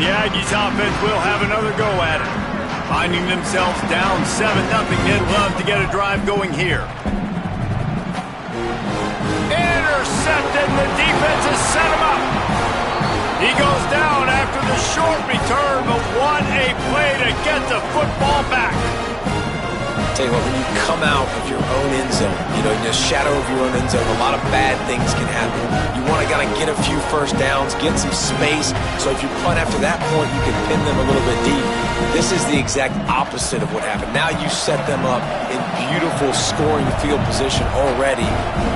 The Aggies offense will have another go at it. Finding themselves down 7-0, they'd love to get a drive going here. Intercepted, and the defense has set him up. He goes down after the short return, but what a play to get the football back. Tell you what, when you come out of your own end zone, in the shadow of your own end zone, a lot of bad things can happen. You want to get a few first downs, get some space, so if you punt after that point, you can pin them a little bit deep. This is the exact opposite of what happened. Now you set them up in beautiful scoring field position already.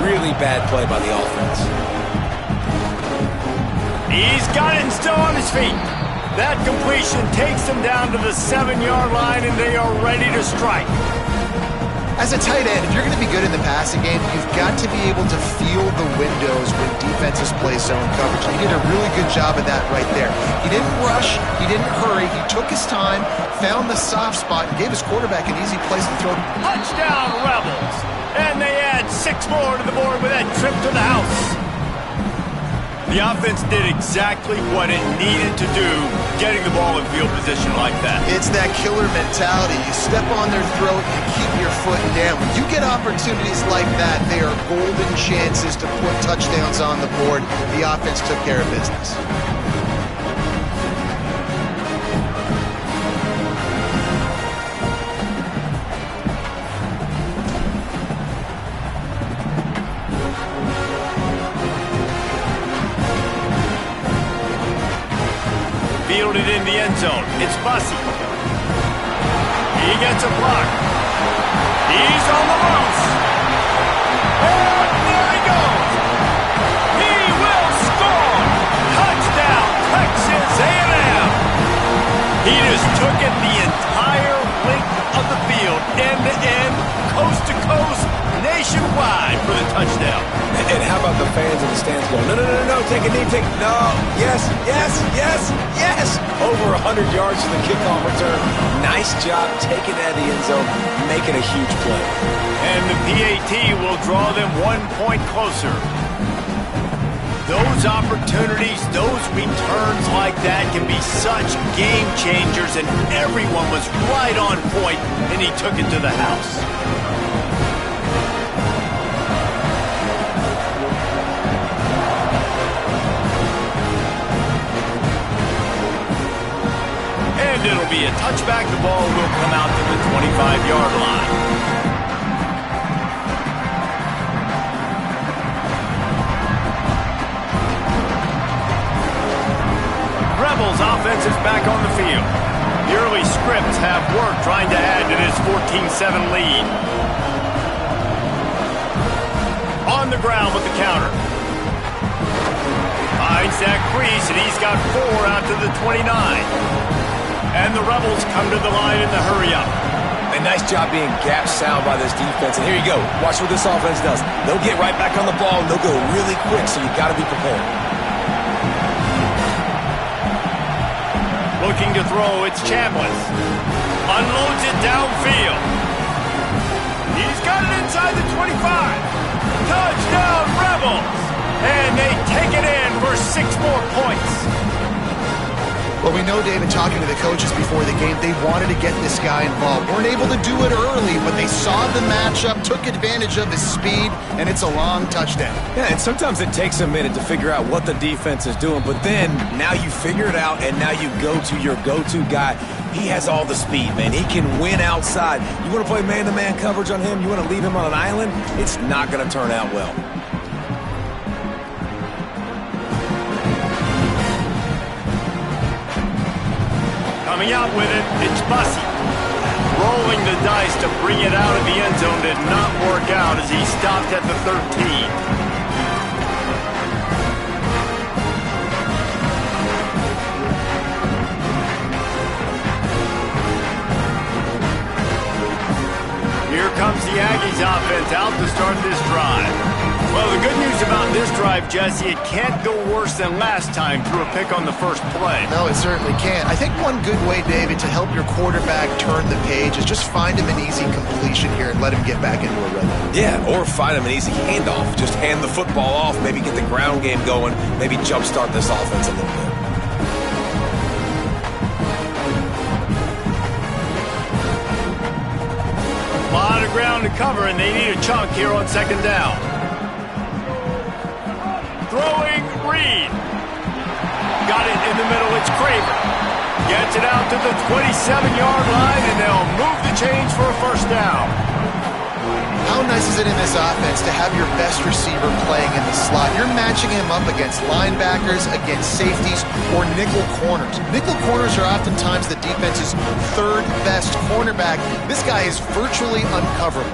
Really bad play by the offense. He's got it and still on his feet. That completion takes them down to the 7-yard line, and they are ready to strike. As a tight end, if you're going to be good in the passing game, you've got to be able to feel the windows when defenses play zone coverage. He did a really good job of that right there. He didn't rush. He didn't hurry. He took his time, found the soft spot, and gave his quarterback an easy place to throw. Touchdown, Rebels! And they add 6 more to the board with that trip to the house. The offense did exactly what it needed to do, getting the ball in field position like that. It's that killer mentality. You step on their throat and keep your foot down. When you get opportunities like that, they are golden chances to put touchdowns on the board. The offense took care of business. Fielded in the end zone. It's Bussy. He gets a block. He's on the loose. And there he goes. He will score. Touchdown, Texas A&M. He just took it the entire length of the field, end to end, coast to coast, nationwide for the touchdown. And how about the fans in the stands going, no, take a knee, no, yes. Over 100 yards to the kickoff return. Nice job taking that in the end zone, making a huge play. And the PAT will draw them 1 point closer. Those opportunities, those returns like that can be such game changers, and everyone was right on point, and he took it to the house. And it'll be a touchback. The ball will come out to the 25-yard line. Rebels offense is back on the field. The early scripts have worked trying to add to this 14-7 lead. On the ground with the counter. Finds that crease, and he's got 4 out to the 29. And the Rebels come to the line in the hurry-up. A nice job being gap sound by this defense. And here you go. Watch what this offense does. They'll get right back on the ball, and they'll go really quick, so you've got to be prepared. Looking to throw, it's Chambliss. Unloads it downfield. He's got it inside the 25. Touchdown, Rebels! And they take it in for 6 more points. Well, we know, David, talking to the coaches before the game, they wanted to get this guy involved. Weren't able to do it early, but they saw the matchup, took advantage of his speed, and it's a long touchdown. Yeah, and sometimes it takes a minute to figure out what the defense is doing, but then now you figure it out, and now you go to your go-to guy. He has all the speed, man. He can win outside. You want to play man-to-man coverage on him? You want to leave him on an island? It's not going to turn out well. Coming out with it, it's Bussy. Rolling the dice to bring it out of the end zone did not work out as he stopped at the 13. Here comes the Aggies offense out to start this drive. Well, the good news about this drive, Jesse, it can't go worse than last time through a pick on the first play. No, it certainly can't. I think one good way, David, to help your quarterback turn the page is just find him an easy completion here and let him get back into a rhythm. Yeah, or find him an easy handoff. Just hand the football off, maybe get the ground game going, maybe jumpstart this offense a little bit. cover, and they need a chunk here on second down. Throwing Reed. Got it in the middle. It's Craver. Gets it out to the 27-yard line, and they'll move the chains for a first down. How nice is it in this offense to have your best receiver playing in the slot? You're matching him up against linebackers, against safeties, or nickel corners. Nickel corners are oftentimes the defense's third best cornerback. This guy is virtually uncoverable.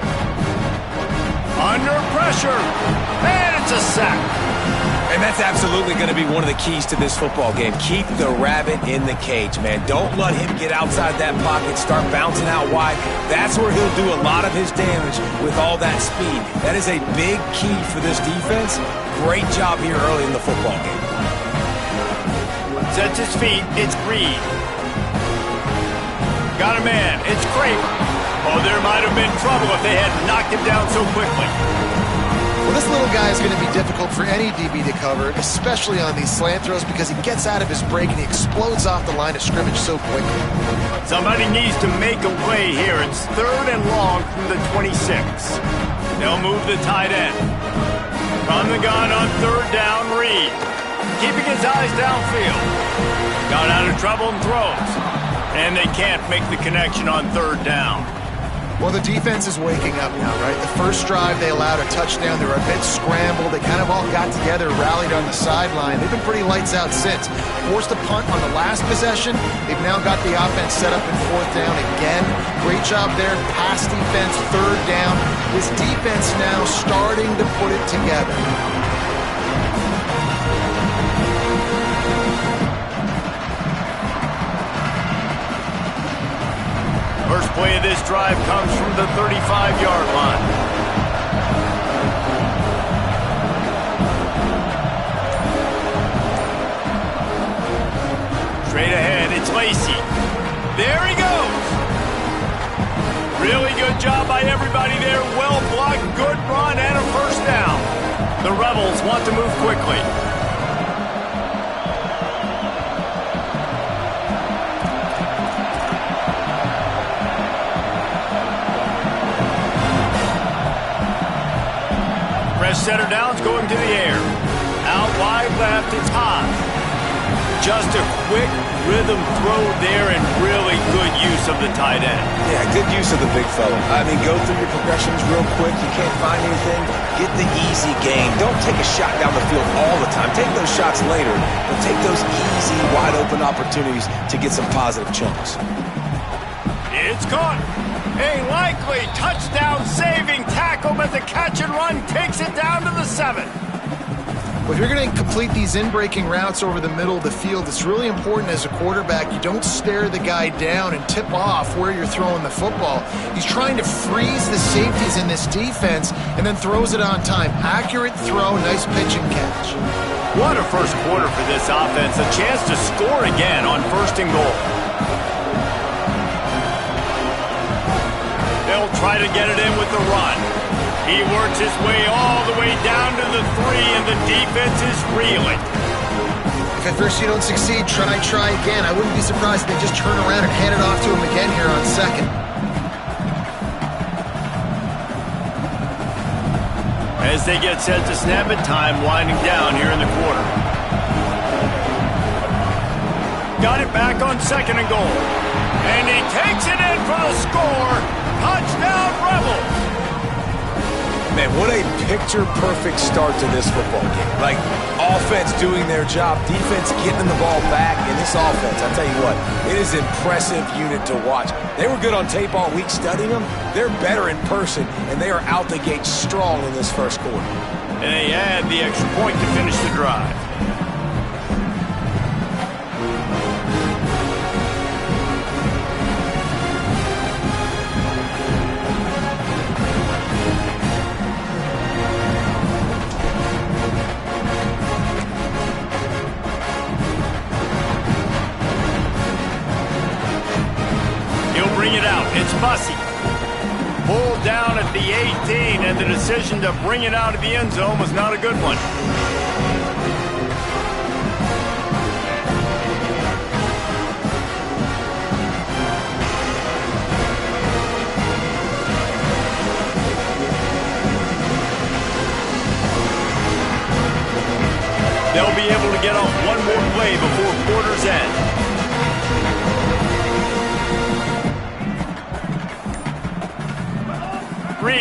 Under pressure, and it's a sack. And that's absolutely going to be one of the keys to this football game. Keep the rabbit in the cage, man. Don't let him get outside that pocket, start bouncing out wide. That's where he'll do a lot of his damage with all that speed. That is a big key for this defense. Great job here early in the football game. Sets his feet. It's Reed. Got a man. It's Craver. Oh, there might have been trouble if they had knocked him down so quickly. Well, this little guy is going to be difficult for any DB to cover, especially on these slant throws, because he gets out of his break and he explodes off the line of scrimmage so quickly. Somebody needs to make a play here. It's third and long from the 26. They'll move the tight end. From the gun on third down, Reed. Keeping his eyes downfield. Got out of trouble and throws. And they can't make the connection on third down. Well, the defense is waking up now, right? The first drive, they allowed a touchdown. They were a bit scrambled. They kind of all got together, rallied on the sideline. They've been pretty lights out since. Forced a punt on the last possession. They've now got the offense set up in fourth down again. Great job there. Pass defense, third down. This defense now starting to put it together. First play of this drive comes from the 35-yard line. Straight ahead, it's Lacey. There he goes. Really good job by everybody there. Well blocked, good run, and a first down. The Rebels want to move quickly. Center down's going to the air. Out wide left, it's Haas. Just a quick rhythm throw there and really good use of the tight end. Yeah, good use of the big fella. I mean, go through your progressions real quick. You can't find anything. Get the easy game. Don't take a shot down the field all the time. Take those shots later, but take those easy, wide-open opportunities to get some positive chunks. It's caught. A likely touchdown-saving tackle, but the catch and run takes it down to the 7. Well, if you're going to complete these in-breaking routes over the middle of the field, it's really important as a quarterback you don't stare the guy down and tip off where you're throwing the football. He's trying to freeze the safeties in this defense and then throws it on time. Accurate throw, nice pitch and catch. What a first quarter for this offense. A chance to score again on first and goal. They'll try to get it in with the run. He works his way all the way down to the 3, and the defense is reeling. If at first you don't succeed, try again. I wouldn't be surprised if they just turn around and hand it off to him again here on second. As they get set to snap it, time winding down here in the quarter. Got it back on second and goal. And he takes it in for the score. Touchdown, Rebels! Man, what a picture-perfect start to this football game. Like, offense doing their job, defense getting the ball back, and this offense, I tell you what, it is an impressive unit to watch. They were good on tape all week studying them. They're better in person, and they are out the gate strong in this first quarter. And they add the extra point to finish the drive. It's Bussy. Pulled down at the 18, and the decision to bring it out of the end zone was not a good one.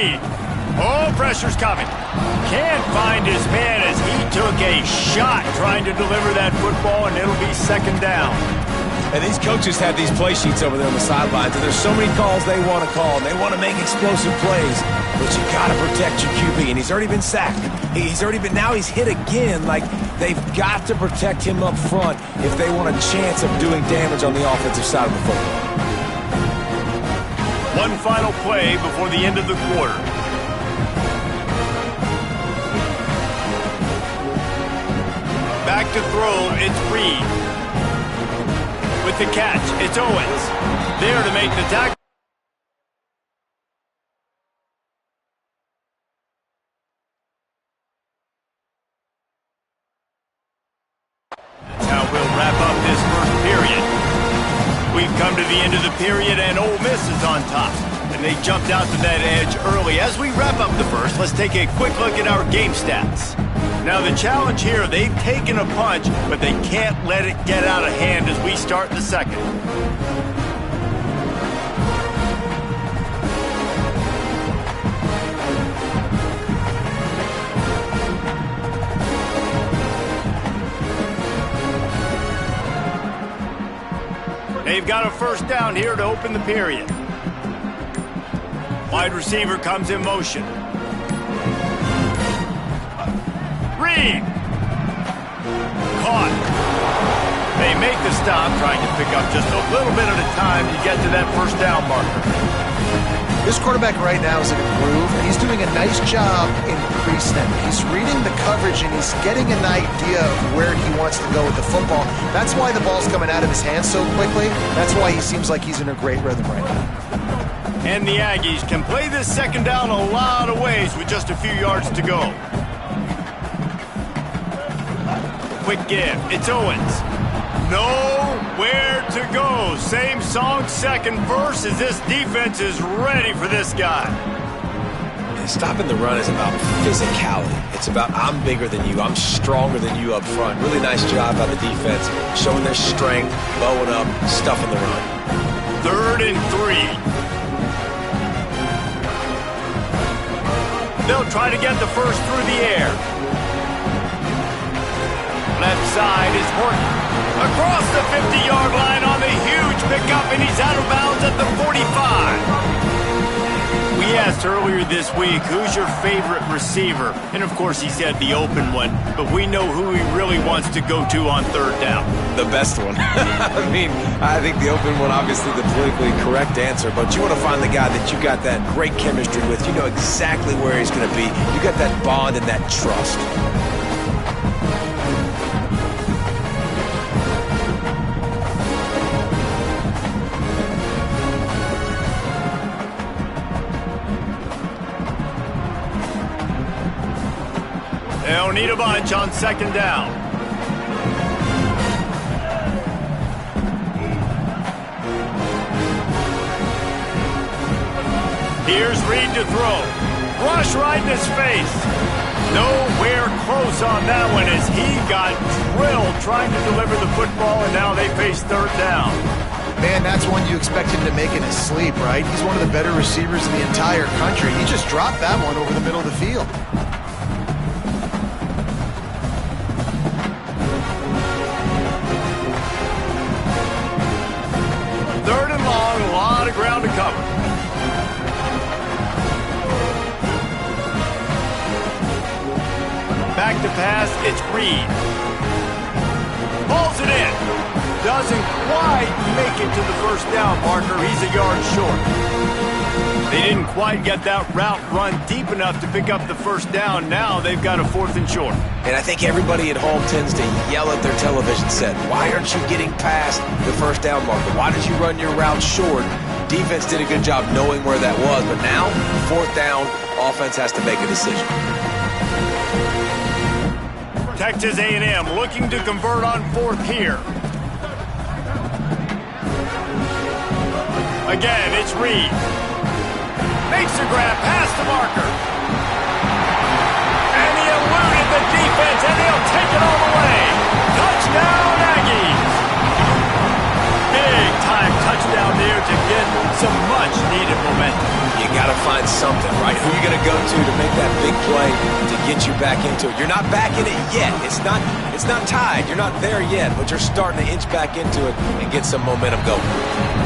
Reed. Oh, pressure's coming. Can't find his man as he took a shot trying to deliver that football, and it'll be second down. And these coaches have these play sheets over there on the sidelines, and there's so many calls they want to call, and they want to make explosive plays. But you got to protect your QB, and he's already been sacked. Now he's hit again. Like, they've got to protect him up front if they want a chance of doing damage on the offensive side of the football. One final play before the end of the quarter. Back to throw, it's Reed. With the catch, it's Owens. There to make the tackle. That's how we'll wrap up this first period. We've come to the end of the period, and Ole Miss is on top. And they jumped out to that edge early. As we wrap up the first, let's take a quick look at our game stats. Now the challenge here, they've taken a punch, but they can't let it get out of hand as we start the second. They've got a first down here to open the period. Wide receiver comes in motion. Reed. Caught. They make the stop, trying to pick up just a little bit at a time to get to that first down marker. This quarterback right now is in a groove, and he's doing a nice job in pre-snap. He's reading the coverage, and he's getting an idea of where he wants to go with the football. That's why the ball's coming out of his hands so quickly. That's why he seems like he's in a great rhythm right now. And the Aggies can play this second down a lot of ways with just a few yards to go. Quick give. It's Owens. Nowhere to go. Same song, second verse, as this defense is ready for this guy. And stopping the run is about physicality. It's about I'm bigger than you. I'm stronger than you up front. Really nice job by the defense, showing their strength, bowing up, stuffing the run. 3rd and 3. They'll try to get the first through the air. Left side is Horton. Across the 50-yard line on the huge pickup, and he's out of bounds at the 45. We asked earlier this week, who's your favorite receiver? And, of course, he said the open one, but we know who he really wants to go to on 3rd down. The best one. I mean, I think the open one, obviously the politically correct answer, but you want to find the guy that you got that great chemistry with. You know exactly where he's going to be. You got that bond and that trust. They'll need a bunch on 2nd down. Here's Reed to throw. Rush right in his face. Nowhere close on that one as he got drilled trying to deliver the football, and now they face 3rd down. Man, that's one you expect him to make in his sleep, right? He's one of the better receivers in the entire country. He just dropped that one over the middle of the field. Ground to cover. Back to pass, it's Reed. Pulls it in. Doesn't quite make it to the first down marker. He's a yard short. They didn't quite get that route run deep enough to pick up the first down. Now they've got a 4th and short. And I think everybody at home tends to yell at their television set. Why aren't you getting past the first down marker? Why did you run your route short? Defense did a good job knowing where that was, but now, 4th down, offense has to make a decision. Texas A&M looking to convert on 4th here. Again, it's Reed. Makes a grab past the marker. And he eluded the defense, and he'll take it all the way. Touchdown, Aggies. Big-time touchdown there to get some much-needed momentum. You got to find something, right? Who are you going to go to make that big play to get you back into it? You're not back in it yet. It's not tied. You're not there yet, but you're starting to inch back into it and get some momentum going.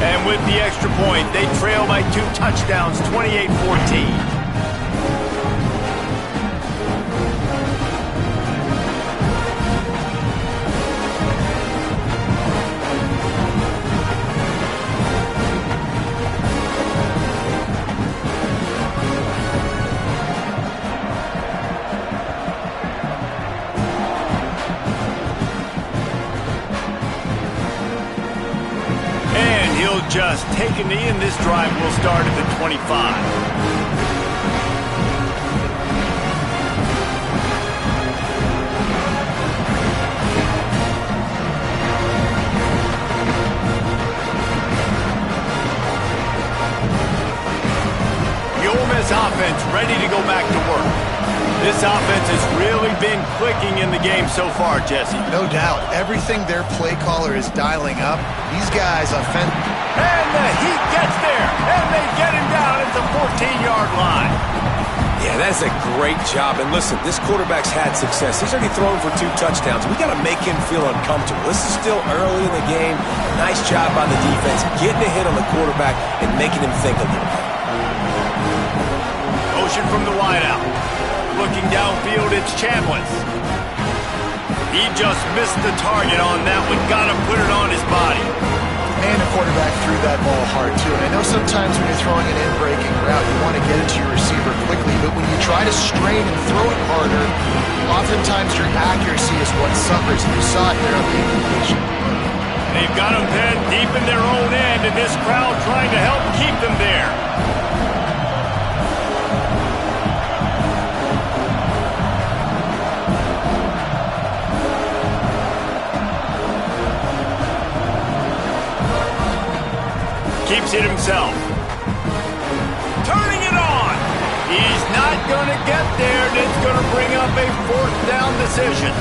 And with the extra point, they trail by 2 touchdowns, 28-14. Just take a knee, and this drive will start at the 25. The Ole Miss offense ready to go back to work. This offense has really been clicking in the game so far, Jesse. No doubt. Everything their play caller is dialing up, these guys offend. And the heat gets there, and they get him down at the 14-yard line. Yeah, that's a great job. And listen, this quarterback's had success. He's already thrown for 2 touchdowns. We got to make him feel uncomfortable. This is still early in the game. Nice job by the defense, getting a hit on the quarterback and making him think a little bit. Motion from the wideout. Looking downfield, it's Chambliss. He just missed the target on that one. Got to put it on his body. And the quarterback threw that ball hard, too. And I know sometimes when you're throwing an in-breaking route, you want to get it to your receiver quickly. But when you try to strain and throw it harder, oftentimes your accuracy is what suffers. And you saw it there on the incompletion. They've got them then deep in their own end, and this crowd trying to help keep them there. Keeps it himself. Turning it on. He's not going to get there, and it's going to bring up a 4th down decision.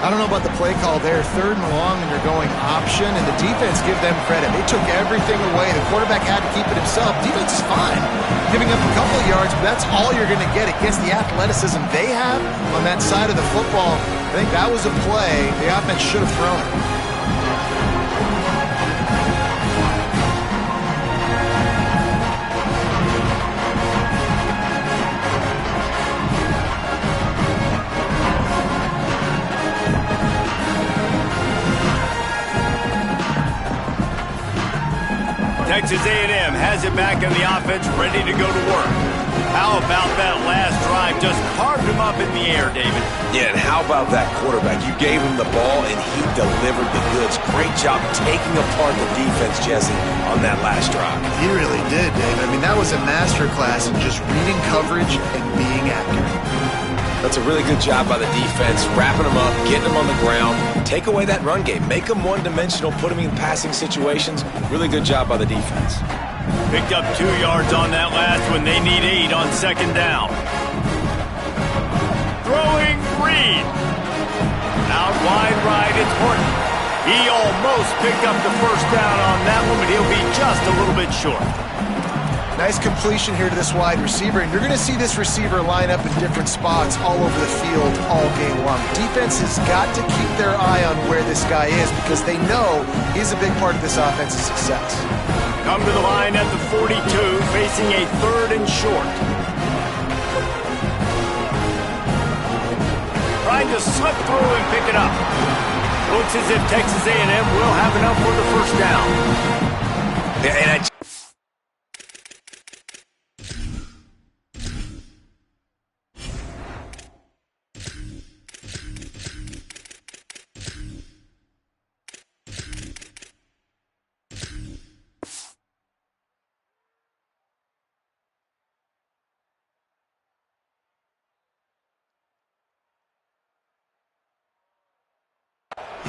I don't know about the play call there. 3rd and long, and you're going option, and the defense, give them credit. They took everything away. The quarterback had to keep it himself. Defense is fine. Giving up a couple of yards, but that's all you're going to get against the athleticism they have on that side of the football. I think that was a play the offense should have thrown it. Texas A&M has it back on the offense, ready to go to work. How about that last drive? Just carved him up in the air, David. Yeah, and how about that quarterback? You gave him the ball, and he delivered the goods. Great job taking apart the defense, Jesse, on that last drive. He really did, Dave. I mean, that was a masterclass in just reading coverage and being accurate. That's a really good job by the defense, wrapping them up, getting them on the ground, take away that run game, make them one-dimensional, put them in passing situations. Really good job by the defense. Picked up 2 yards on that last one. They need 8 on 2nd down. Throwing Reed. Out wide right, it's Horton. He almost picked up the 1st down on that one, but he'll be just a little bit short. Nice completion here to this wide receiver, and you're going to see this receiver line up in different spots all over the field all game long. Defense has got to keep their eye on where this guy is because they know he's a big part of this offense's success. Come to the line at the 42, facing a 3rd and short. Trying to slip through and pick it up. Looks as if Texas A&M will have enough for the 1st down. And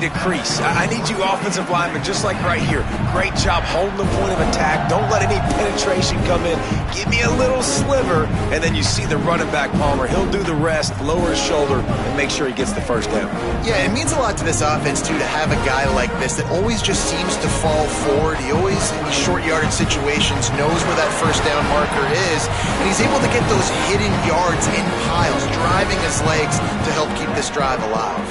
decrease. I need you offensive linemen, just like right here. Great job holding the point of attack. Don't let any penetration come in. Give me a little sliver, and then you see the running back, Palmer. He'll do the rest, lower his shoulder, and make sure he gets the first down. Yeah, it means a lot to this offense, too, to have a guy like this that always just seems to fall forward. He always, in these short yardage situations, knows where that first down marker is, and he's able to get those hidden yards in piles, driving his legs to help keep this drive alive.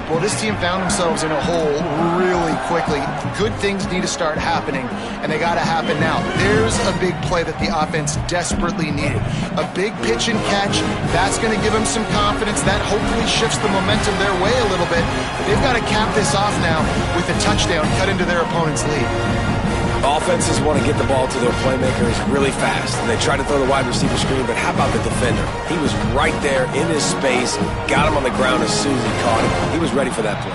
Well, this team found themselves in a hole really quickly. Good things need to start happening, and they got to happen now. There's a big play that the offense desperately needed. A big pitch and catch, that's going to give them some confidence. That hopefully shifts the momentum their way a little bit. But they've got to cap this off now with a touchdown cut into their opponent's lead. Offenses want to get the ball to their playmakers really fast. And they try to throw the wide receiver screen, but how about the defender? He was right there in his space, got him on the ground as soon as he caught him. He was ready for that play.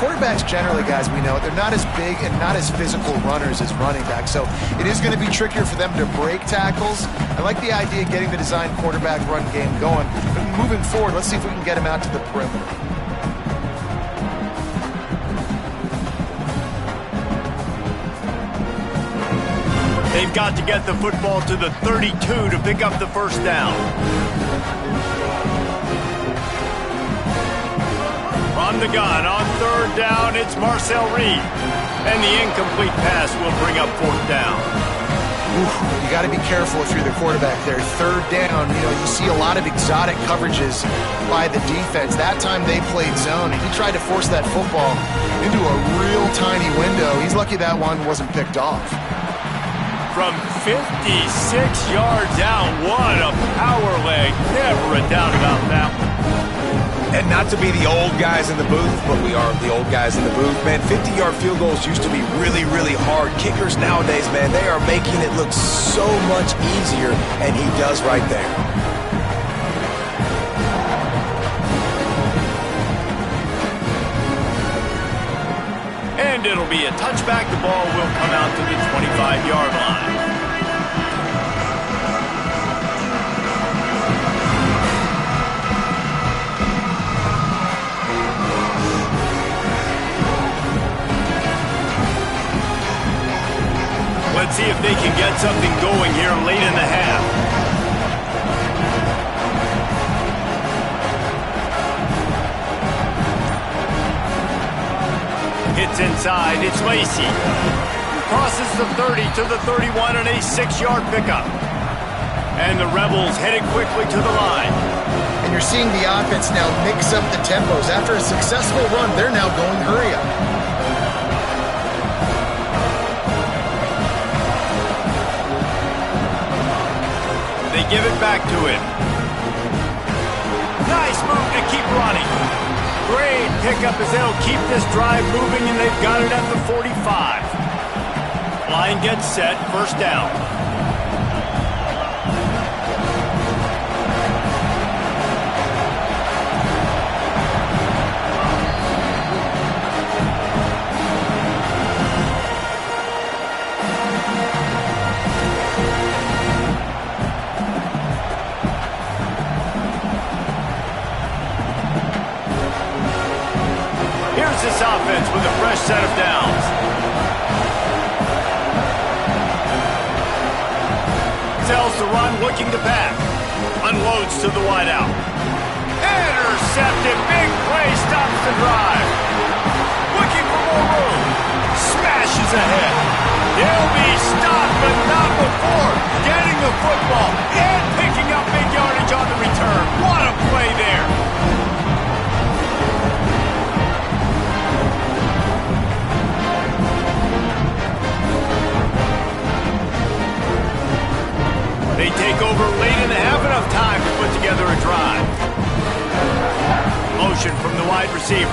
Quarterbacks generally, guys, we know, they're not as big and not as physical runners as running backs, so it is going to be trickier for them to break tackles. I like the idea of getting the design quarterback run game going. But moving forward, let's see if we can get him out to the perimeter. They've got to get the football to the 32 to pick up the first down. From the gun on third down, it's Marcel Reed. And the incomplete pass will bring up fourth down. You got to be careful if you're the quarterback there. Third down, you see a lot of exotic coverages by the defense. That time they played zone, and he tried to force that football into a real tiny window. He's lucky that one wasn't picked off. From 56 yards out, what a power leg. Never a doubt about that one. And not to be the old guys in the booth, but we are the old guys in the booth, man. 50-yard field goals used to be really, really hard. Kickers nowadays, man, they are making it look so much easier, and he does right there. And it'll be a touchback. The ball will come out to the 25-yard line. Let's see if they can get something going here late in the half. Hits inside, it's Lacey. Crosses the 30 to the 31 and a 6-yard pickup. And the Rebels headed quickly to the line. And you're seeing the offense now mix up the tempos. After a successful run, they're now going hurry up. They give it back to him. Nice move to keep running. Great pickup as they'll keep this drive moving, and they've got it at the 45. Line gets set, first down. This offense with a fresh set of downs. Sells the run, looking to pass. Unloads to the wideout. Intercepted, big play, stops the drive. Looking for more room. Smashes ahead. They'll be stopped, but not before getting the football and picking up big yardage on the return. What a play there. They take over late in the half, enough time to put together a drive. Motion from the wide receiver.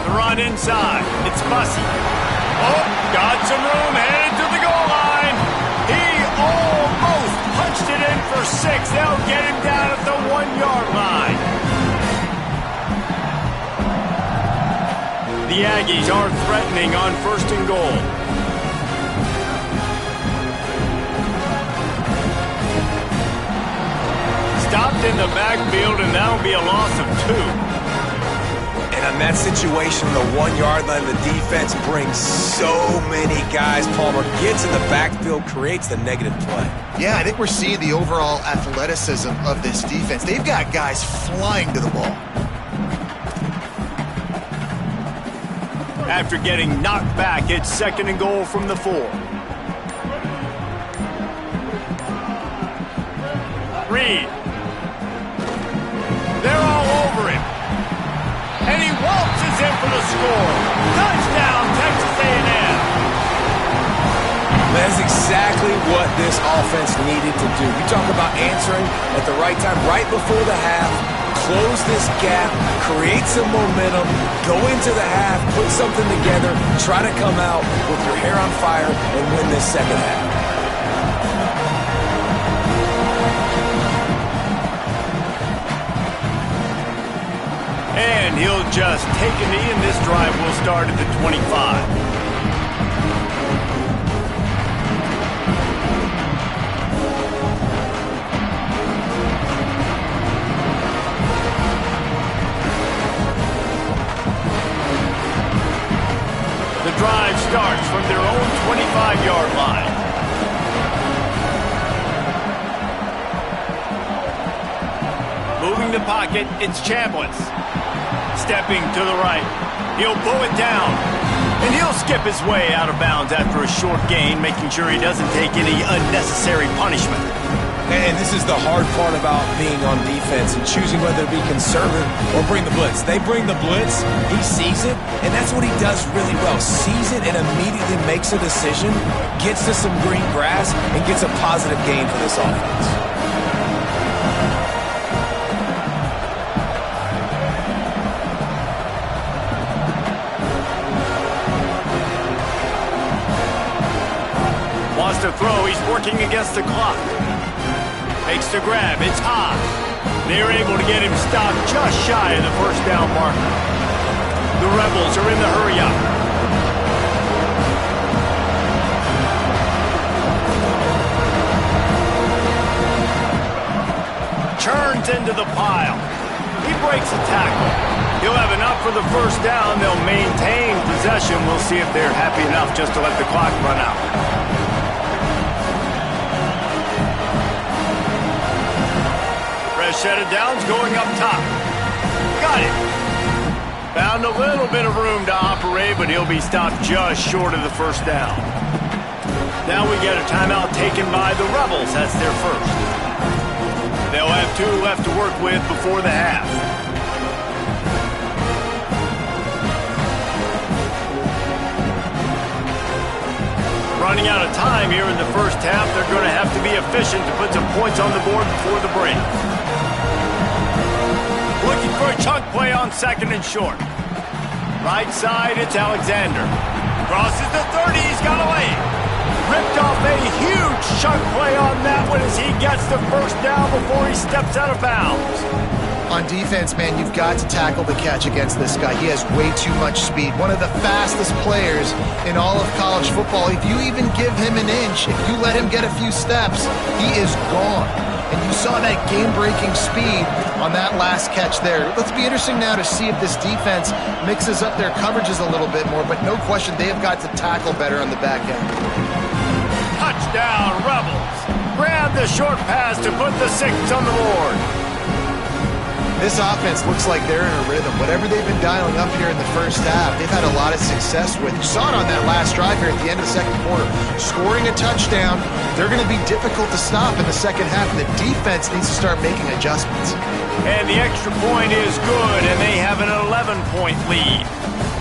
The run inside. It's Bussey. Oh, got some room, headed to the goal line. He almost punched it in for 6. They'll get him down at the 1-yard line. The Aggies are threatening on first and goal. Stopped in the backfield, and that'll be a loss of 2. And on that situation, the 1 yard line, the defense brings so many guys. Palmer gets in the backfield, creates the negative play. Yeah, I think we're seeing the overall athleticism of this defense. They've got guys flying to the ball. After getting knocked back, it's 2nd and goal from the 4. Reed. They're all over him. And he waltzes in for the score. Touchdown, Texas A&M. That's exactly what this offense needed to do. You talk about answering at the right time, right before the half, close this gap, create some momentum, go into the half, put something together, try to come out with your hair on fire and win this second half. And he'll just take a knee, and this drive will start at the 25. The drive starts from their own 25-yard line. Moving the pocket, it's Chambliss. Stepping to the right. He'll pull it down. And he'll skip his way out of bounds after a short gain, making sure he doesn't take any unnecessary punishment. And this is the hard part about being on defense and choosing whether to be conservative or bring the blitz. They bring the blitz, he sees it, and that's what he does really well. Sees it and immediately makes a decision, gets to some green grass, and gets a positive gain for this offense. Wants to throw, he's working against the clock. Makes the grab, it's high. They're able to get him stopped just shy of the first down marker. The Rebels are in the hurry-up. Churns into the pile. He breaks a tackle. He'll have enough for the first down. They'll maintain possession. We'll see if they're happy enough just to let the clock run out. Set of downs going up top. Got it. Found a little bit of room to operate, but he'll be stopped just short of the first down. Now we get a timeout taken by the Rebels. That's their first. They'll have 2 left to work with before the half. Running out of time here in the first half. They're going to have to be efficient to put some points on the board before the break. Looking for a chunk play on 2nd and short. Right side, it's Alexander. Crosses the 30, he's got away. Ripped off a huge chunk play on that one as he gets the first down before he steps out of bounds. On defense, man, you've got to tackle the catch against this guy. He has way too much speed. One of the fastest players in all of college football. If you even give him an inch, if you let him get a few steps, he is gone. And you saw that game-breaking speed on that last catch there. Let's be interesting now to see if this defense mixes up their coverages a little bit more, but no question they have got to tackle better on the back end. Touchdown, Rebels. Grab the short pass to put the 6 on the board. This offense looks like they're in a rhythm. Whatever they've been dialing up here in the first half, they've had a lot of success with. You saw it on that last drive here at the end of the second quarter. Scoring a touchdown, they're going to be difficult to stop in the second half, and the defense needs to start making adjustments. And the extra point is good, and they have an 11-point lead.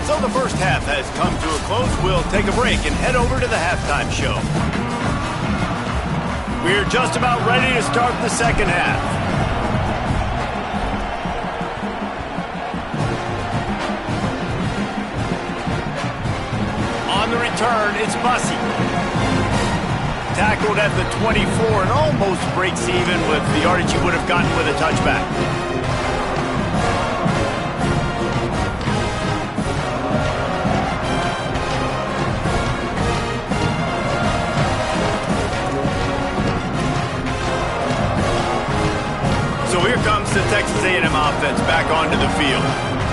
So the first half has come to a close. We'll take a break and head over to the halftime show. We're just about ready to start the second half. On the return, it's Bussey. Tackled at the 24 and almost breaks even with the yardage he would have gotten with a touchback. So here comes the Texas A&M offense back onto the field.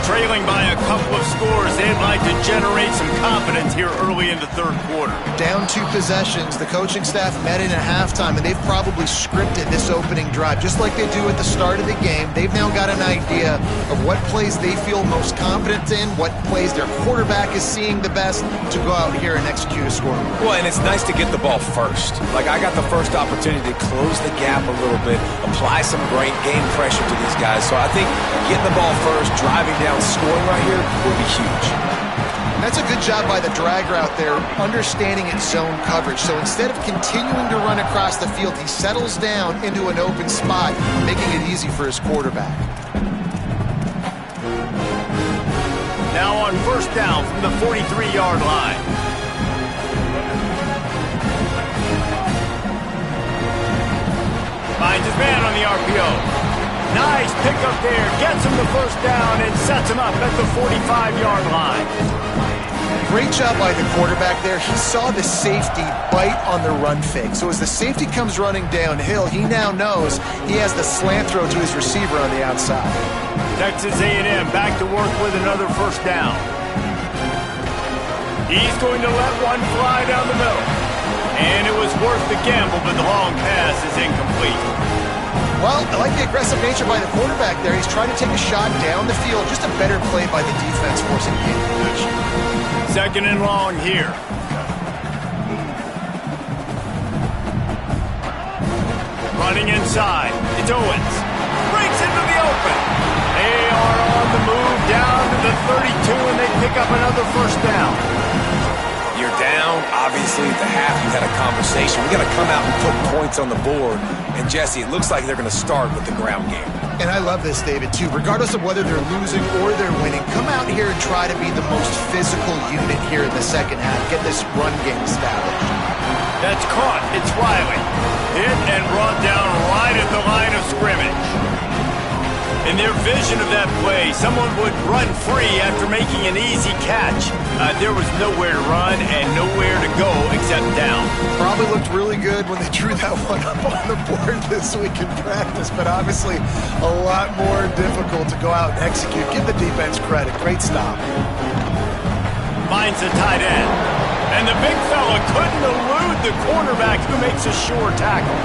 Trailing by a couple of scores, they'd like to generate some confidence here early in the third quarter. Down 2 possessions, the coaching staff met in at halftime, and they've probably scripted this opening drive. Just like they do at the start of the game, they've now got an idea of what plays they feel most confident in, what plays their quarterback is seeing the best to go out here and execute a score. Well, and it's nice to get the ball first. Like, I got the first opportunity to close the gap a little bit, apply some great game pressure to these guys. So I think getting the ball first, driving down, scoring right here will be huge. That's a good job by the drag route there, understanding its zone coverage. So instead of continuing to run across the field, he settles down into an open spot, making it easy for his quarterback. Now on first down from the 43-yard line. Finds his man on the RPO. Nice pickup there, gets him the first down and sets him up at the 45-yard line. Great job by the quarterback there. He saw the safety bite on the run fake. So as the safety comes running downhill, he now knows he has the slant throw to his receiver on the outside. Texas A&M back to work with another first down. He's going to let one fly down the middle. And it was worth the gamble, but the long pass is incomplete. Well, I like the aggressive nature by the quarterback there. He's trying to take a shot down the field. Just a better play by the defense forcing the incompletion. Second and long here. Running inside. It's Owens. Breaks into the open. They are on the move down to the 32, and they pick up another first down. You're down. Obviously, at the half, you had a conversation. We got to come out and put points on the board. And, Jesse, it looks like they're going to start with the ground game. And I love this, David, too. Regardless of whether they're losing or they're winning, come out here and try to be the most physical unit here in the second half. Get this run game established. That's caught. It's Riley. Hit and brought down right at the line of scrimmage. In their vision of that play, someone would run free after making an easy catch. There was nowhere to run and nowhere to go except down. Probably looked really good when they drew that one up on the board this week in practice, but obviously a lot more difficult to go out and execute. Give the defense credit. Great stop. Finds a tight end. And the big fella couldn't elude the cornerback who makes a sure tackle.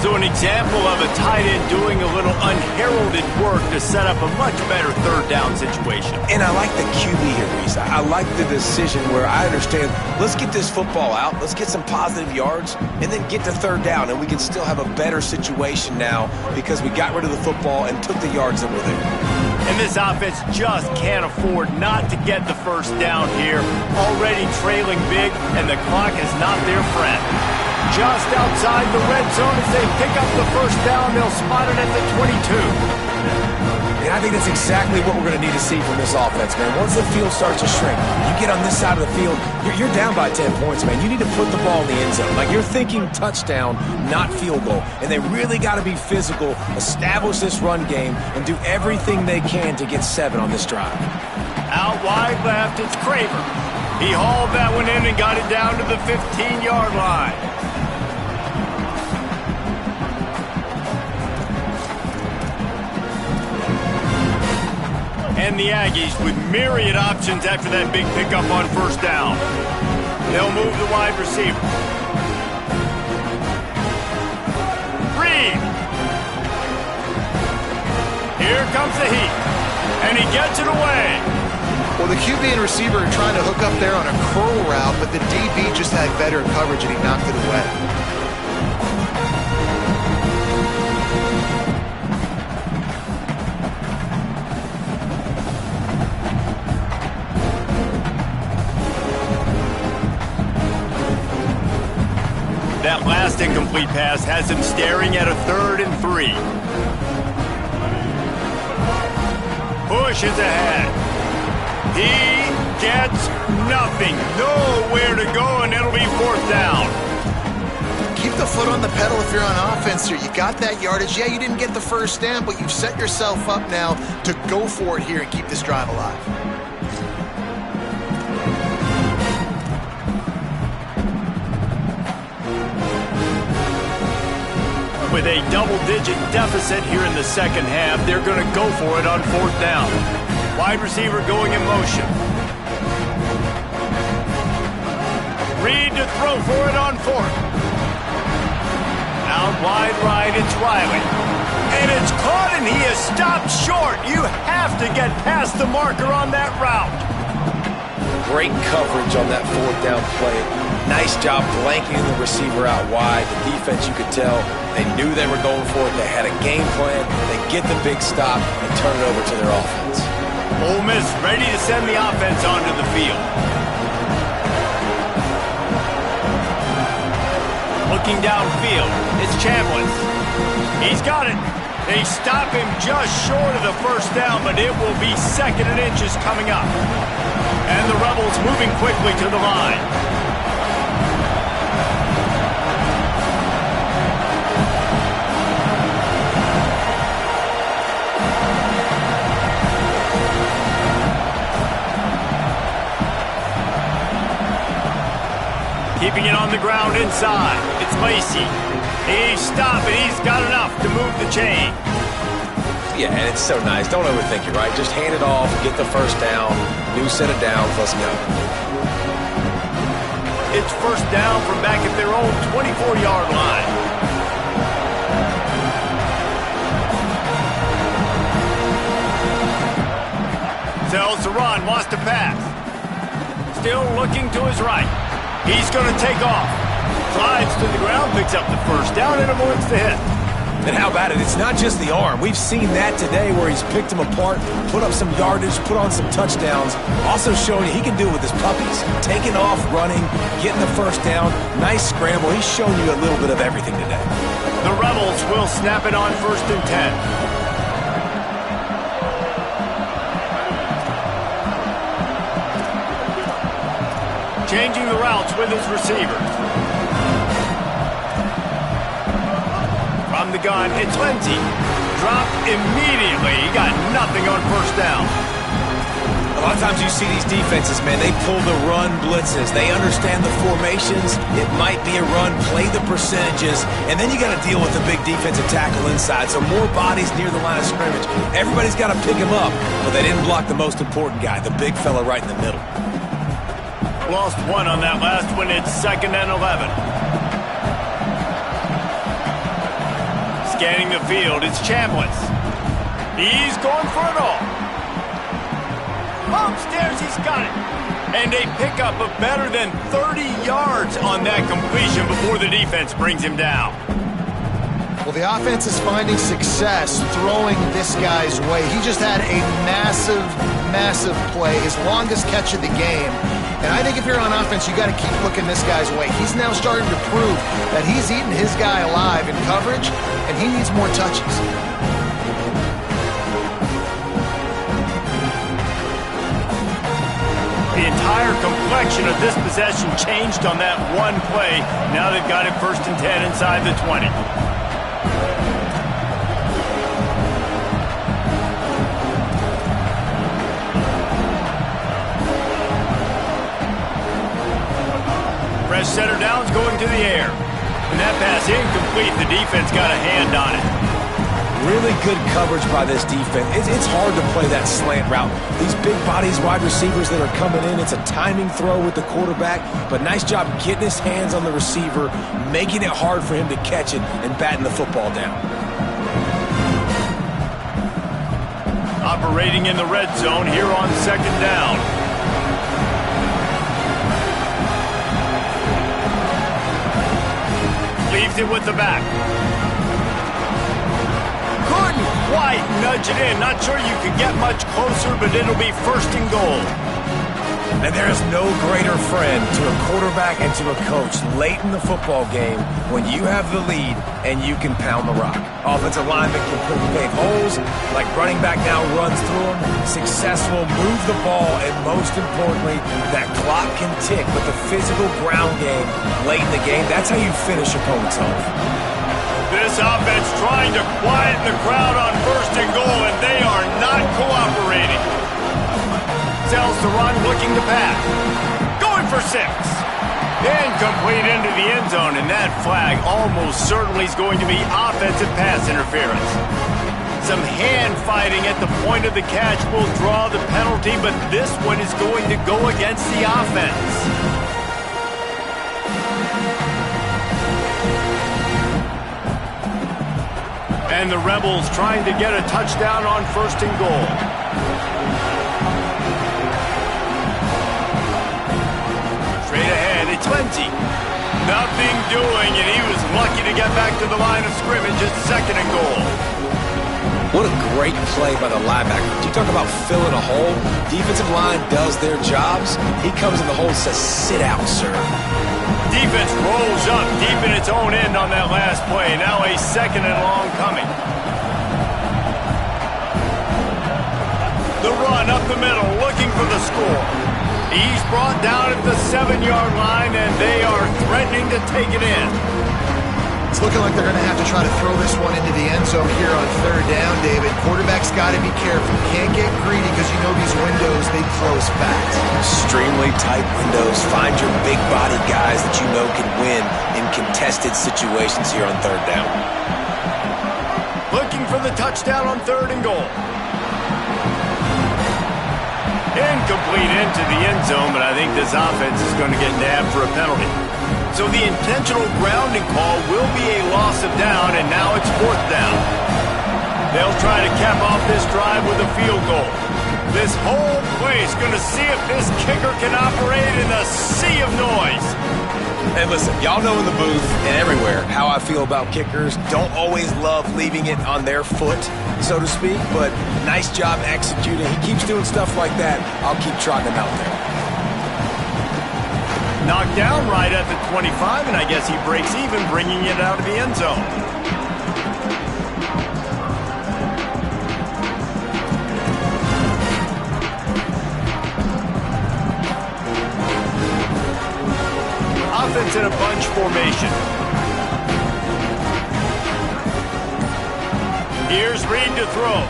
So an example of a tight end doing a little unheralded work to set up a much better third down situation. And I like the QB here, Reese. I like the decision where I understand, let's get this football out, let's get some positive yards, and then get to third down, and we can still have a better situation now because we got rid of the football and took the yards that were there. And this offense just can't afford not to get the first down here. Already trailing big, and the clock is not their friend. Just outside the red zone as they pick up the first down. They'll spot it at the 22. And I think that's exactly what we're going to need to see from this offense, man. Once the field starts to shrink, you get on this side of the field, you're down by 10 points, man. You need to put the ball in the end zone. Like, you're thinking touchdown, not field goal. And they really got to be physical, establish this run game, and do everything they can to get 7 on this drive. Out wide left, it's Craver. He hauled that one in and got it down to the 15-yard line. And the Aggies with myriad options after that big pickup on first down. They'll move the wide receiver. Reed. Here comes the heat. And he gets it away. Well, the QB and receiver are trying to hook up there on a curl route, but the DB just had better coverage and he knocked it away. That last incomplete pass has him staring at a 3rd and 3. Pushes ahead. He gets nothing. Nowhere to go, and it'll be 4th down. Keep the foot on the pedal if you're on offense here. You got that yardage. Yeah, you didn't get the first down, but you've set yourself up now to go for it here and keep this drive alive. With With a double-digit deficit here in the second half, they're going to go for it on 4th down. Wide receiver going in motion. Reed to throw for it on 4th. Out wide right, it's Riley. And it's caught, and he is stopped short. You have to get past the marker on that route. Great coverage on that 4th down play. Nice job blanketing the receiver out wide. The defense, you could tell, they knew they were going for it. They had a game plan. They get the big stop and turn it over to their offense. Ole Miss ready to send the offense onto the field. Looking downfield, it's Chambliss. He's got it. They stop him just short of the 1st down, but it will be 2nd and inches coming up. And the Rebels moving quickly to the line. Keeping it on the ground inside. It's Lacey. He's stopping. He's got enough to move the chain. Yeah, and it's so nice. Don't overthink it, right? Just hand it off, get the 1st down, new set of downs, let's go. It's 1st down from back at their own 24-yard line. Tells to run, wants to pass. Still looking to his right. He's going to take off. Slides to the ground, picks up the 1st down, and avoids the hit. And how about it? It's not just the arm. We've seen that today where he's picked them apart, put up some yardage, put on some touchdowns. Also showing you he can do it with his puppies. Taking off, running, getting the 1st down. Nice scramble. He's shown you a little bit of everything today. The Rebels will snap it on 1st and 10. Changing the routes with his receivers. From the gun, it's Lindsey. Dropped immediately. He got nothing on 1st down. A lot of times you see these defenses, man, they pull the run blitzes. They understand the formations. It might be a run, play the percentages, and then you got to deal with the big defensive tackle inside. So more bodies near the line of scrimmage. Everybody's got to pick him up, but they didn't block the most important guy, the big fella right in the middle. Lost 1 on that last one. It's 2nd and 11. Scanning the field, it's Chambliss. He's going for it all. Upstairs, he's got it. And a pickup of better than 30 yards on that completion before the defense brings him down. Well, the offense is finding success throwing this guy's way. He just had a massive play, his longest catch of the game. And I think if you're on offense, you got to keep looking this guy's way. He's now starting to prove that he's eating his guy alive in coverage, and he needs more touches. The entire complexion of this possession changed on that one play. Now they've got it 1st and 10 inside the 20. Fresh center downs going to the air. And that pass incomplete. The defense got a hand on it. Really good coverage by this defense. It's hard to play that slant route. These big bodies, wide receivers that are coming in, it's a timing throw with the quarterback, but nice job getting his hands on the receiver, making it hard for him to catch it and batting the football down. Operating in the red zone here on 2nd down. Leaves it with the back. Couldn't quite nudge it in. Not sure you could get much closer, but it'll be 1st and goal. And there is no greater friend to a quarterback and to a coach late in the football game when you have the lead and you can pound the rock. Offensive lineman can pave holes, like running back now runs through them. Successful, move the ball, and most importantly, that clock can tick. But the physical ground game late in the game, that's how you finish opponents off. This offense trying to quieten the crowd on 1st and goal, and they are not cooperating. Tells to run, looking to pass. Going for 6. Incomplete into the end zone, and that flag almost certainly is going to be offensive pass interference. Some hand fighting at the point of the catch will draw the penalty, but this one is going to go against the offense. And the Rebels trying to get a touchdown on 1st and goal. Straight ahead, it's Lindsey. Nothing doing, and he was lucky to get back to the line of scrimmage at 2nd and goal. What a great play by the linebacker. You talk about filling a hole. Defensive line does their jobs. He comes in the hole and says, sit out, sir. Defense rolls up deep in its own end on that last play. Now a 2nd and long coming. The run up the middle, looking for the score. He's brought down at the 7-yard line, and they are threatening to take it in. It's looking like they're going to have to try to throw this one into the end zone here on 3rd down, David. Quarterback's got to be careful. Can't get greedy because you know these windows, they close fast. Extremely tight windows. Find your big body guys that you know can win in contested situations here on 3rd down. Looking for the touchdown on 3rd and goal. Incomplete into the end zone, but I think this offense is going to get nabbed for a penalty. So the intentional grounding call will be a loss of down, and now it's 4th down. They'll try to cap off this drive with a field goal. This whole place going to see if this kicker can operate in a sea of noise. Hey, listen, y'all know in the booth and everywhere how I feel about kickers. Don't always love leaving it on their foot, so to speak, but nice job executing. He keeps doing stuff like that. I'll keep trotting him out there. Knocked down right at the 25, and I guess he breaks even, bringing it out of the end zone. Offense in a bunch formation. Here's Reed to throw.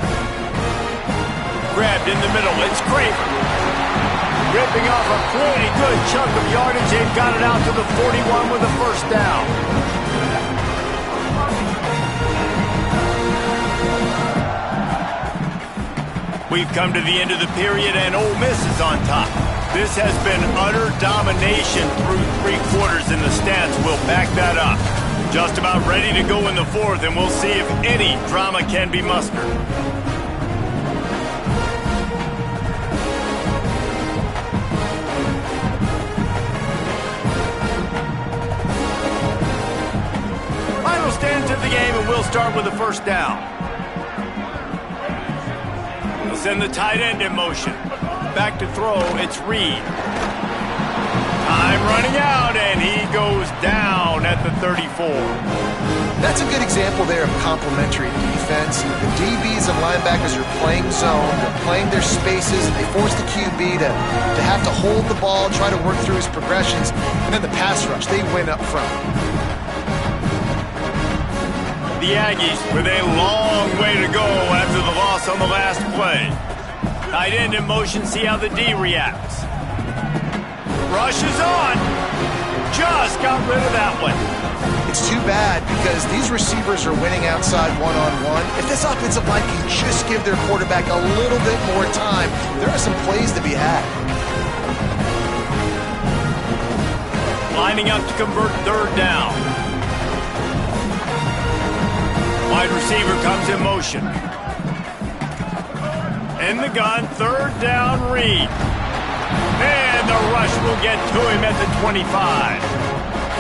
Grabbed in the middle, it's Craver. Ripping off a pretty good chunk of yardage. They've got it out to the 41 with a 1st down. We've come to the end of the period, and Ole Miss is on top. This has been utter domination through 3 quarters, and the stats will back that up. Just about ready to go in the 4th, and we'll see if any drama can be mustered. Stand to the game, and we'll start with the 1st down. We'll send the tight end in motion. Back to throw, it's Reed. Time running out, and he goes down at the 34. That's a good example there of complementary defense. The DBs and linebackers are playing zone, they're playing their spaces, and they force the QB to have to hold the ball, try to work through his progressions, and then the pass rush, they win up front. The Aggies with a long way to go after the loss on the last play. Tight end in motion, see how the D reacts. Rush is on. Just got rid of that one. It's too bad because these receivers are winning outside one-on-one. If this offensive line can just give their quarterback a little bit more time, there are some plays to be had. Lining up to convert 3rd down. Wide receiver comes in motion. In the gun, 3rd down, Reed. And the rush will get to him at the 25.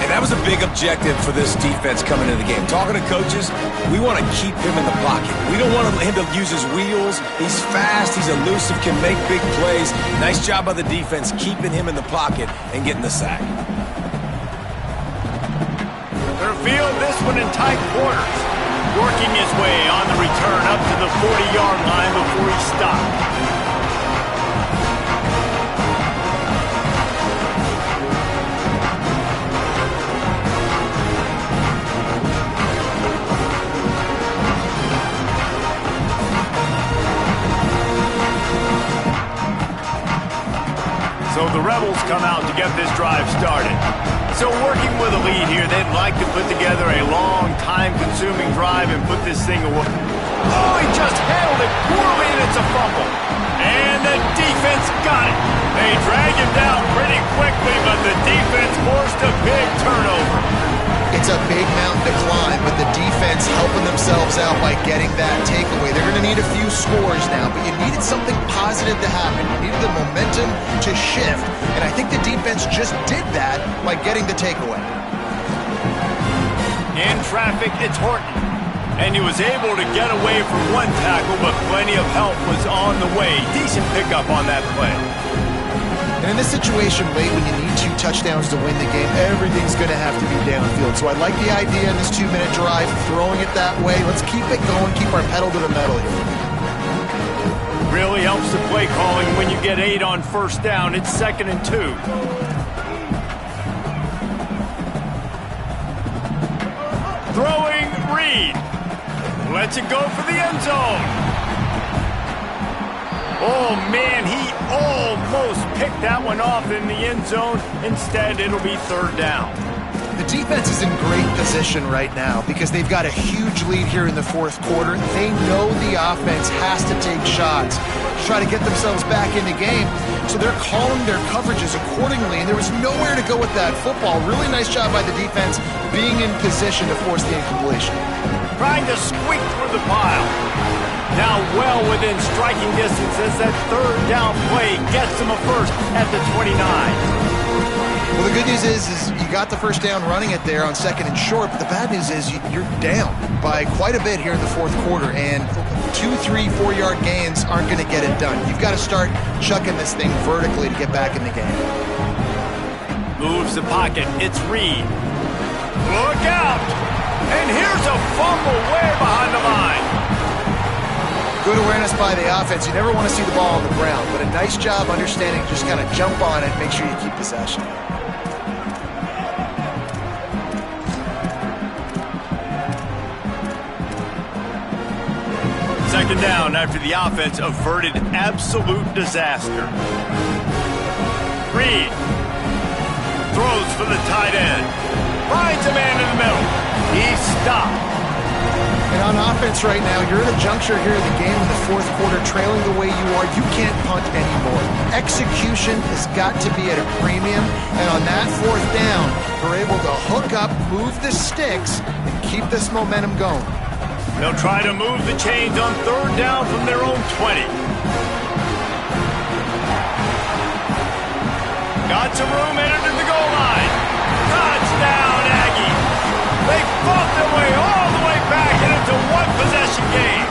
And that was a big objective for this defense coming into the game. Talking to coaches, we want to keep him in the pocket. We don't want him to use his wheels. He's fast, he's elusive, can make big plays. Nice job by the defense keeping him in the pocket and getting the sack. They'll field this one in tight quarters. Working his way on the return up to the 40-yard line before he stopped. So the Rebels come out to get this drive started. So working with a lead here, they'd like to put together a long, time-consuming drive and put this thing away. Oh, he just handled it poorly, and it's a fumble. And the defense got it. They drag him down pretty quickly, but the defense forced a big turnover. It's a big mountain to climb, but the defense helping themselves out by getting that takeaway. They're going to need a few scores now, but you needed something positive to happen. You needed the momentum to shift, and I think the defense just did that by getting the takeaway. In traffic, it's Horton. And he was able to get away from one tackle, but plenty of help was on the way. Decent pickup on that play. And in this situation late, when you need 2 touchdowns to win the game, everything's going to have to be downfield. So I like the idea in this 2-minute drive, throwing it that way. Let's keep it going, keep our pedal to the metal here. Really helps the play calling when you get 8 on first down. It's 2nd and 2. Throwing Reed. Lets it go for the end zone. Oh, man, he almost picked that one off in the end zone. Instead, it'll be 3rd down. The defense is in great position right now because they've got a huge lead here in the 4th quarter. They know the offense has to take shots to try to get themselves back in the game. So they're calling their coverages accordingly, and there was nowhere to go with that football. Really nice job by the defense being in position to force the incompletion. Trying to squeak through the pile. Now well within striking distance as that 3rd down play gets them a first at the 29. Well, the good news is you got the first down running it there on 2nd and short, but the bad news is you're down by quite a bit here in the 4th quarter, and 2, 3, 4-yard gains aren't going to get it done. You've got to start chucking this thing vertically to get back in the game. Moves the pocket. It's Reed. Look out! And here's a fumble way behind the line. Good awareness by the offense. You never want to see the ball on the ground, but a nice job understanding to just kind of jump on it, make sure you keep possession. Second down after the offense averted absolute disaster. Reed throws for the tight end. Finds a man in the middle. He's stopped. And on offense right now, you're at a juncture here in the game in the 4th quarter, trailing the way you are. You can't punt anymore. Execution has got to be at a premium. And on that 4th down, they're able to hook up, move the sticks, and keep this momentum going. They'll try to move the chains on 3rd down from their own 20. Got some room, entered to the goal line. Touchdown, Aggies. They fought their way all the way back, and it's a 1-possession game.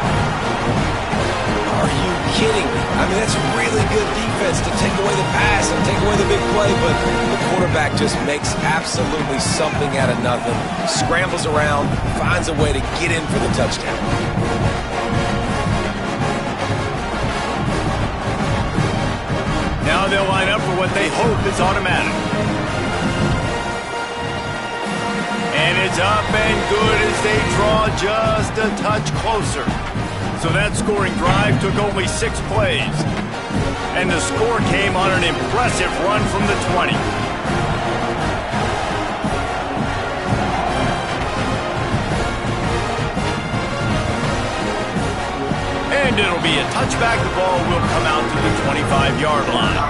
Are you kidding me? I mean, that's really good defense to take away the pass and take away the big play, but the quarterback just makes absolutely something out of nothing, scrambles around, finds a way to get in for the touchdown. Now they'll line up for what they hope is automatic. And it's up and good as they draw just a touch closer. So that scoring drive took only 6 plays. And the score came on an impressive run from the 20. And it'll be a touchback. The ball will come out to the 25-yard line.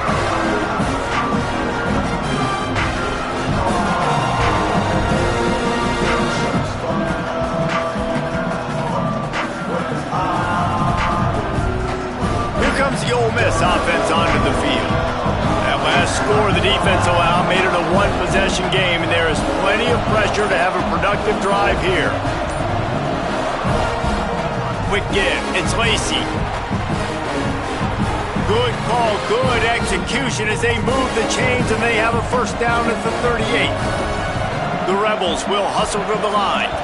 Comes the Ole Miss offense onto the field. That last score the defense allowed made it a 1-possession game, and there is plenty of pressure to have a productive drive here. Quick give. It's Lacey. Good call, good execution as they move the chains, and they have a first down at the 38. The Rebels will hustle to the line.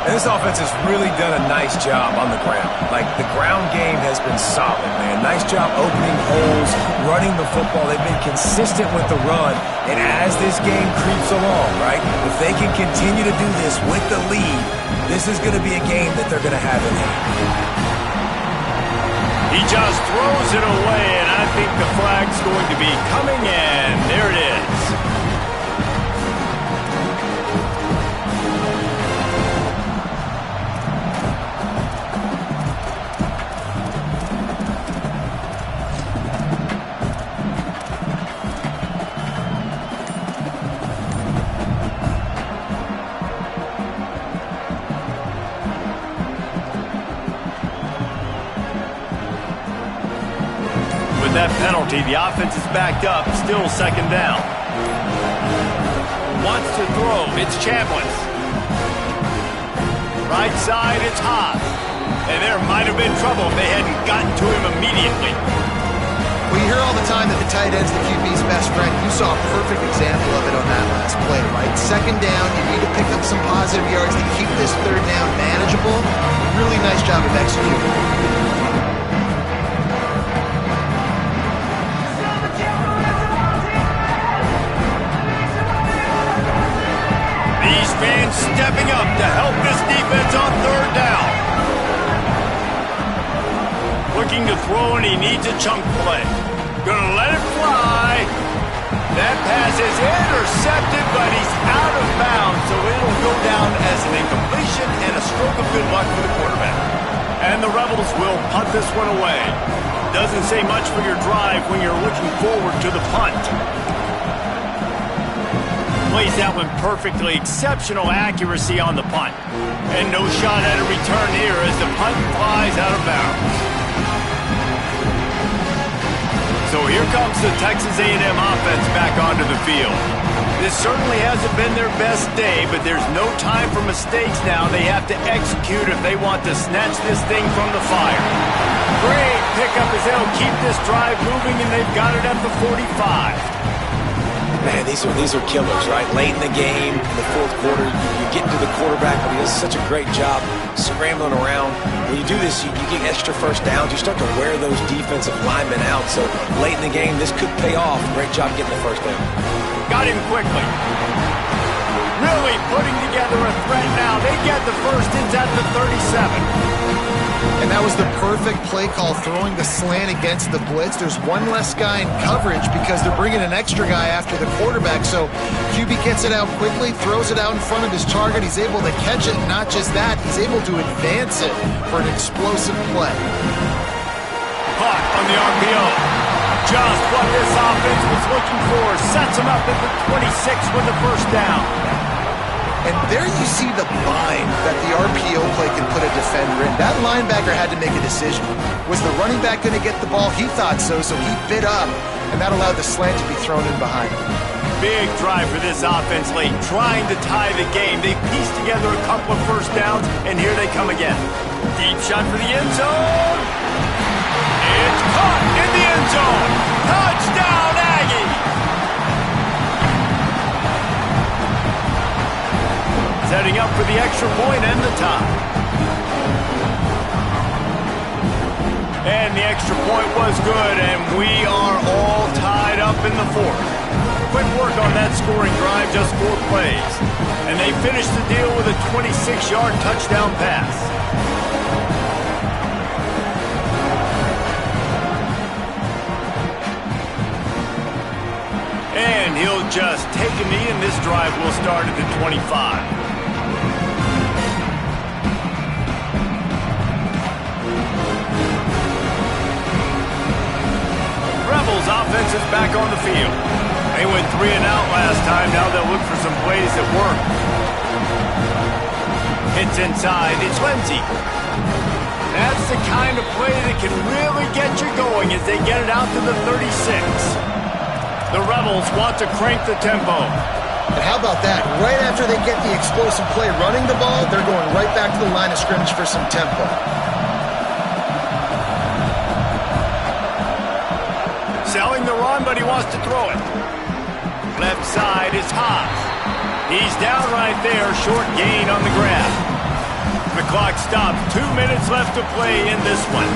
And this offense has really done a nice job on the ground. Like, the ground game has been solid, man. Nice job opening holes, running the football. They've been consistent with the run. And as this game creeps along, right, if they can continue to do this with the lead, this is going to be a game that they're going to have in hand. He just throws it away, and I think the flag's going to be coming in. There it is. penalty. The offense is backed up, still second down. Wants to throw, it's Chambliss. Right side, it's Haas. And there might have been trouble if they hadn't gotten to him immediately. Well, you hear all the time that the tight end's the QB's best friend. You saw a perfect example of it on that last play, right? Second down, you need to pick up some positive yards to keep this third down manageable. Really nice job of executing. These fans stepping up to help this defense on third down. Looking to throw, and he needs a chunk play. Gonna let it fly. That pass is intercepted, but he's out of bounds, so it'll go down as an incompletion and a stroke of good luck for the quarterback. And the Rebels will punt this one away. Doesn't say much for your drive when you're looking forward to the punt. Plays that one perfectly. Exceptional accuracy on the punt. And no shot at a return here as the punt flies out of bounds. So here comes the Texas A&M offense back onto the field. This certainly hasn't been their best day, but there's no time for mistakes now. They have to execute if they want to snatch this thing from the fire. Great pickup as they'll keep this drive moving, and they've got it at the 45. Man, these are killers, right? Late in the game, in the fourth quarter, you get into the quarterback, but he does such a great job scrambling around. When you do this, you get extra first downs. You start to wear those defensive linemen out. So late in the game, this could pay off. Great job getting the first down. Got him quickly. Really putting together a threat now. They get the first. It's at the 37. And that was the perfect play call, throwing the slant against the blitz. There's one less guy in coverage because they're bringing an extra guy after the quarterback. So QB gets it out quickly, throws it out in front of his target. He's able to catch it. Not just that, he's able to advance it for an explosive play. Caught on the RPO. Just what this offense was looking for. Sets him up at the 26 with the first down. And there you see the bind that the RPO play can put a defender in. That linebacker had to make a decision. Was the running back going to get the ball? He thought so, so he bit up, and that allowed the slant to be thrown in behind him. Big drive for this offense late, trying to tie the game. They pieced together a couple of first downs, and here they come again. Deep shot for the end zone. It's caught in the end zone. Touchdown, Aggie! Setting up for the extra point and the tie. And the extra point was good, and we are all tied up in the fourth. Quick work on that scoring drive, just 4 plays. And they finished the deal with a 26-yard touchdown pass. And he'll just take a knee, and this drive will start at the 25. Rebels offense is back on the field. They went 3 and out last time. Now they'll look for some plays that work. Hits inside. It's Lindsey. That's the kind of play that can really get you going as they get it out to the 36. The Rebels want to crank the tempo. And how about that? Right after they get the explosive play running the ball, they're going right back to the line of scrimmage for some tempo. Selling the run, but he wants to throw it. Left side is Haas. He's down right there, short gain on the grab. The clock stopped. 2 minutes left to play in this one.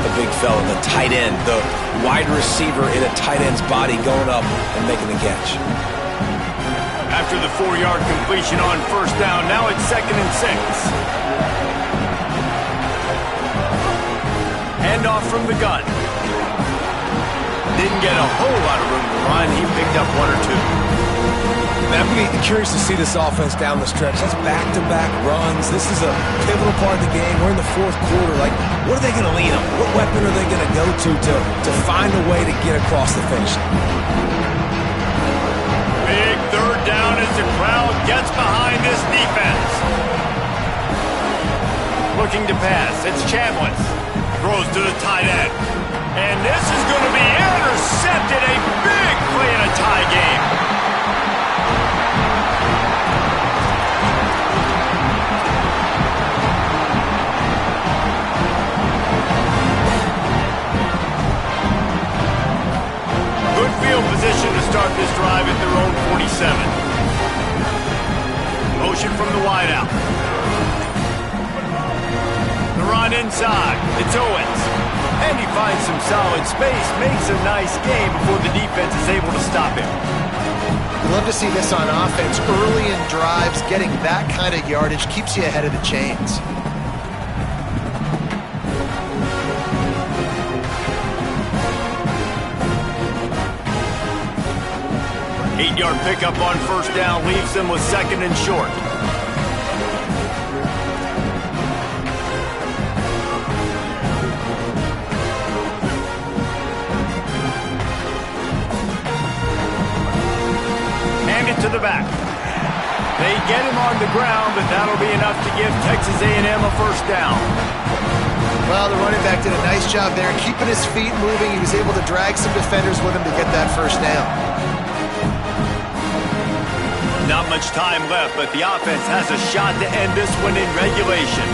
The big fella, the tight end, the wide receiver in a tight end's body going up and making the catch. After the 4-yard completion on first down, now it's 2nd and 6. Handoff from the gun. Didn't get a whole lot of room to run. He picked up 1 or 2. Man, I'm curious to see this offense down the stretch. That's back-to-back runs. This is a pivotal part of the game. We're in the fourth quarter. Like, what are they going to lean on? What weapon are they going to go to find a way to get across the finish line? Big third down as the crowd gets behind this defense. Looking to pass. It's Chambliss. Throws to the tight end. And this is going to be intercepted. A big play in a tie game. Good field position to start this drive at their own 47. Motion from the wideout. The run inside. It's Owens. And he finds some solid space, makes a nice game before the defense is able to stop him. You love to see this on offense. Early in drives, getting that kind of yardage keeps you ahead of the chains. Eight-yard pickup on first down leaves them with second and short. To the back. They get him on the ground, but that'll be enough to give Texas A&M a first down. Well, the running back did a nice job there, keeping his feet moving. He was able to drag some defenders with him to get that first down. Not much time left, but the offense has a shot to end this one in regulation.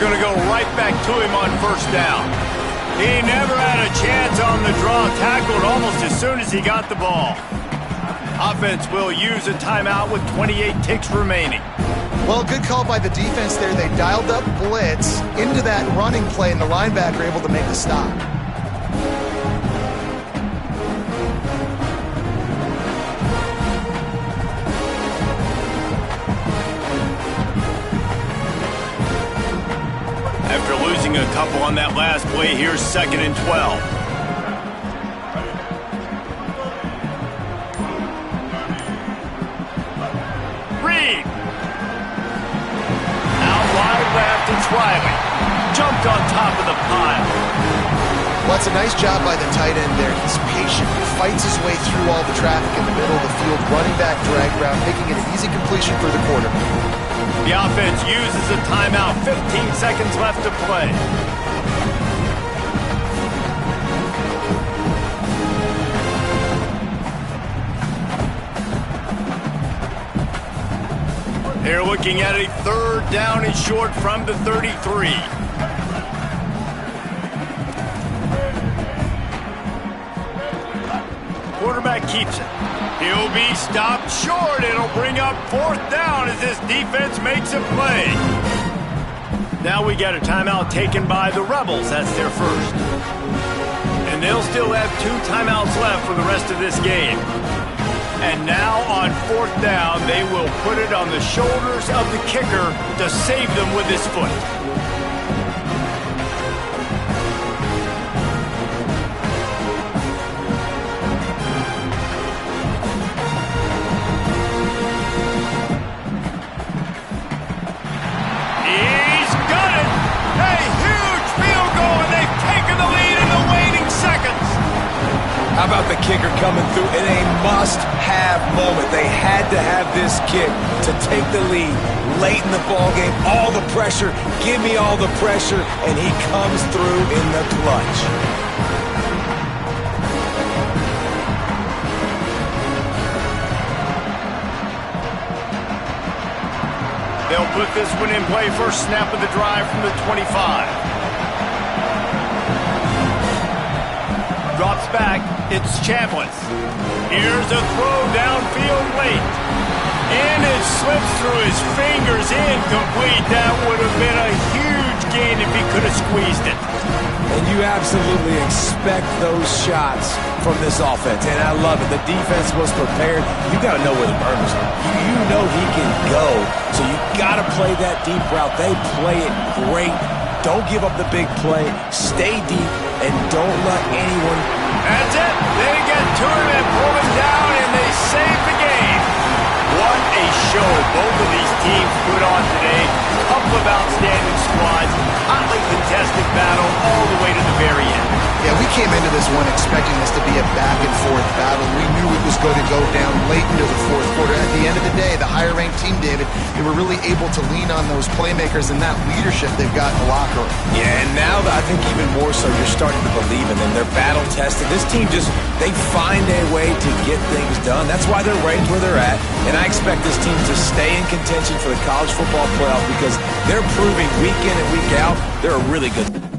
Going to go right back to him on first down. He never had a chance on the draw, tackled almost as soon as he got the ball. Offense will use a timeout with 28 ticks remaining. Well, good call by the defense there. They dialed up blitz into that running play, and the linebacker able to make the stop. A couple on that last play. Here's second and 12. Reed. Out wide left, it's Riley. Jumped on top of the pile. Well, it's a nice job by the tight end there. He's patient. He fights his way through all the traffic in the middle of the field, running back drag route, making it an easy completion for the quarterback. The offense uses a timeout. 15 seconds left to play. They're looking at a third down and short from the 33. Quarterback keeps it. He'll be stopped short. It'll bring up fourth down as this defense makes a play. Now we got a timeout taken by the Rebels. That's their first. And they'll still have 2 timeouts left for the rest of this game. And now on fourth down, they will put it on the shoulders of the kicker to save them with his foot. How about the kicker coming through in a must-have moment? They had to have this kick to take the lead late in the ballgame. All the pressure, give me all the pressure, and he comes through in the clutch. They'll put this one in play. First snap of the drive from the 25. Drops back, it's Chambliss. Here's a throw downfield late. And it slips through his fingers, incomplete. That would have been a huge gain if he could have squeezed it. And you absolutely expect those shots from this offense, and I love it. The defense was prepared. You got to know where the burners are. You know he can go, so you got to play that deep route. They play it great. Don't give up the big play. Stay deep, and don't let anyone... That's it. They get to him and pull him down, and they save the game. What a show both of these teams put on today. Couple of outstanding squads, hotly contested battle all the way to the very end. Yeah, we came into this one expecting this to be a back-and-forth battle. We knew it was going to go down late into the fourth quarter. At the end of the day, the higher-ranked team, David, they were really able to lean on those playmakers and that leadership they've got in the locker room. Yeah, and now I think even more so, you're starting to believe in them. They're battle-tested. This team they find a way to get things done. That's why they're ranked where they're at. And I expect this team to stay in contention for the college football playoff because they're proving week in and week out they're a really good